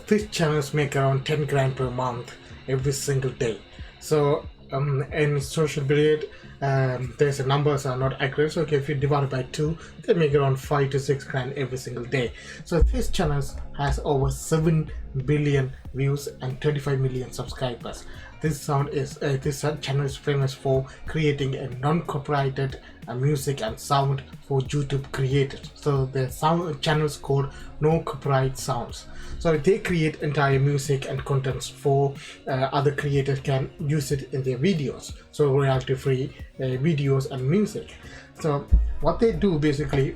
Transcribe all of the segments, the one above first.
these channels make around 10 grand per month every single day. So in social media, there's numbers are not accurate. So okay, if you divide it by 2, they make around 5 to 6 grand every single day. So this channel has over 7 billion views and 35 million subscribers. This channel is famous for creating a non-copyrighted music and sound for YouTube creators. So the channel is called No Copyright Sounds. So they create entire music and contents for other creators can use it in their videos. So royalty-free videos and music. So what they do basically,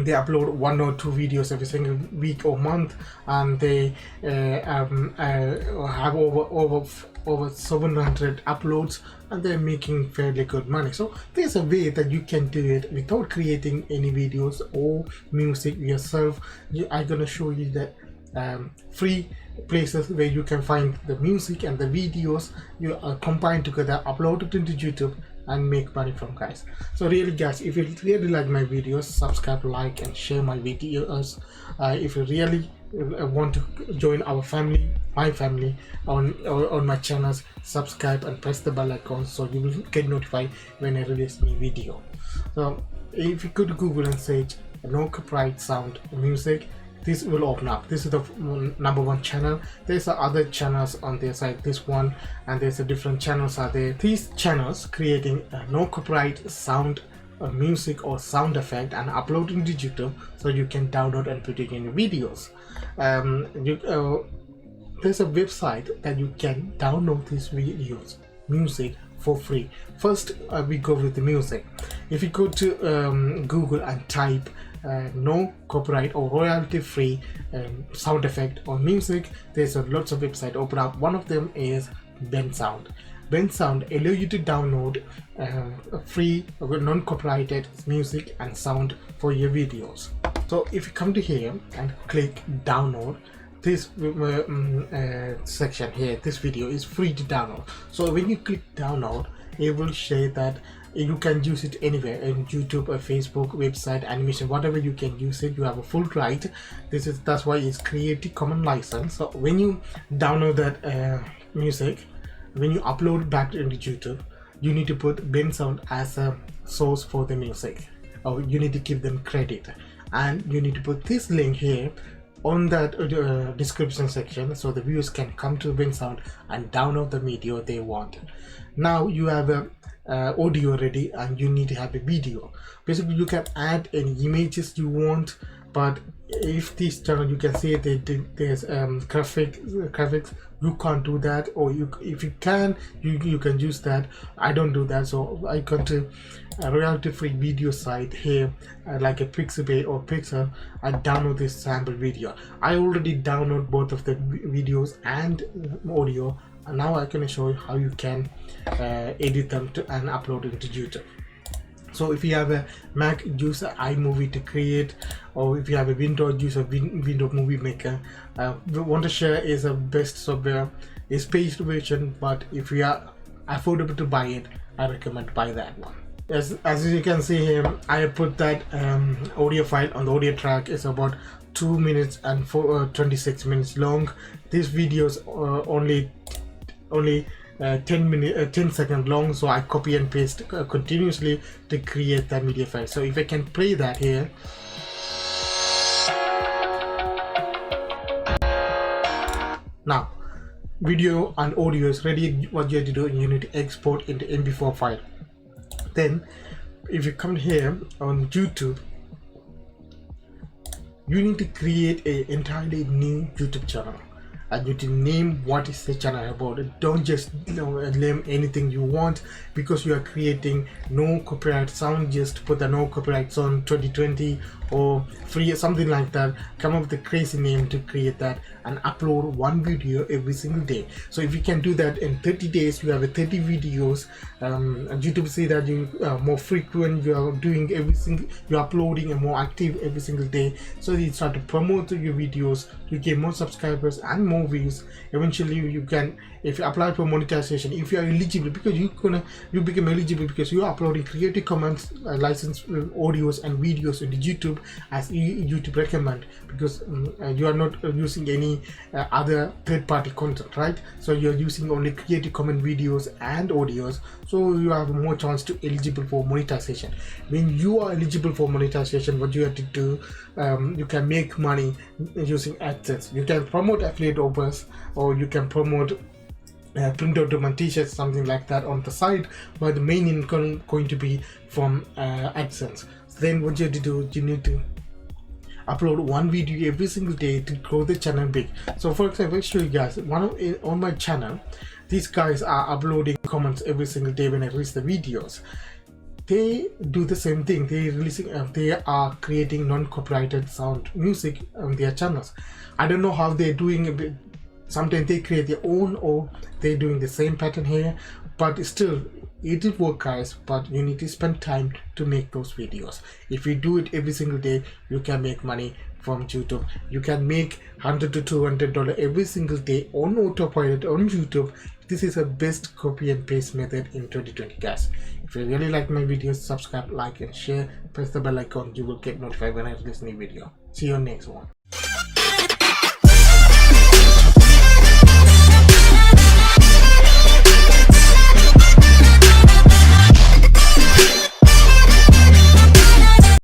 they upload 1 or 2 videos every single week or month, and they have over 700 uploads, and they're making fairly good money. So there's a way that you can do it without creating any videos or music yourself. I'm gonna show you that free places where you can find the music and the videos you combine together, upload it into YouTube and make money from, guys. So really guys, if you really like my videos, subscribe, like and share my videos. If you really want to join our family, my family on my channels, subscribe and press the bell icon so you will get notified when I release new video. So if you could Google and search no copyright sound music, this will open up. This is the #1 channel. There's other channels on their side, this one, and there's a different channels are there. These channels creating no copyright sound music or sound effect and uploading to YouTube so you can download and put it in your videos. There's a website that you can download these videos music for free. First we go with the music. If you go to Google and type no copyright or royalty free sound effect or music, there's lots of websites open up. One of them is Bensound. Bensound allow you to download free non-copyrighted music and sound for your videos. So if you come to here and click download, this section here, this video is free to download. So when you click download, it will say that you can use it anywhere in YouTube or Facebook, website, animation, whatever you can use it. You have a full right. That's why it's Creative Commons license. So when you download that music, when you upload back into YouTube, you need to put Bensound as a source for the music, or you need to give them credit, and you need to put this link here on that description section so the viewers can come to Bensound and download the video they want. Now you have a audio ready and you need to have a video. Basically you can add any images you want, but if this channel you can see there's graphics, you can't do that, or if you can, you can use that. I don't do that, so I go to a royalty free video site here, like a Pixabay or Pixar. I download this sample video. I already download both of the videos and audio, and now I can show you how you can edit them and upload it to YouTube. So if you have a Mac, use iMovie to create, or if you have a Windows, use a Windows Movie Maker. Wondershare is the best software. It's paid version, but if you are affordable to buy it, I recommend buy that one. As you can see here, I put that audio file on the audio track. It's about 2 minutes and 26 minutes long. This video is only 10 seconds long, so I copy and paste continuously to create that media file. So if I can play that here, now video and audio is ready. What you have to do, you need to export into MP4 file. Then if you come here on YouTube, you need to create an entirely new YouTube channel, and you can name what is the channel about. Don't just name anything you want, because you are creating no copyright sound. Just put the no copyright sound 2020 or free, something like that. Come up with a crazy name to create that and upload 1 video every single day. So if you can do that in 30 days, you have 30 videos. And YouTube say that you are more frequent, you are doing you're uploading and more active every single day. So you start to promote your videos, you get more subscribers and more views. Eventually you can if you apply for monetization, if you are eligible, because you become eligible because you are uploading Creative Commons licensed audios and videos into YouTube as YouTube recommend, because you are not using any other third-party content, right? So you're using only Creative Commons videos and audios, so you have more chance to eligible for monetization. When you are eligible for monetization, what you have to do, you can make money using AdSense. You can promote affiliate offers, or you can promote print out them t-shirts, something like that on the side, but the main income going to be from AdSense. So then what you have to do, you need to upload one video every single day to grow the channel big. So for example, I'll show you guys on my channel. These guys are uploading comments every single day when I release the videos. They do the same thing. They are creating non-copyrighted sound music on their channels. I don't know how they're doing it. Sometimes they create their own, or they're doing the same pattern here, but still it will work, guys. But you need to spend time to make those videos. If you do it every single day, you can make money from YouTube. You can make $100 to $200 every single day on autopilot on YouTube. This is the best copy and paste method in 2020, guys. If you really like my videos, subscribe, like and share, press the bell icon. You will get notified when I release a new video. See you on next one.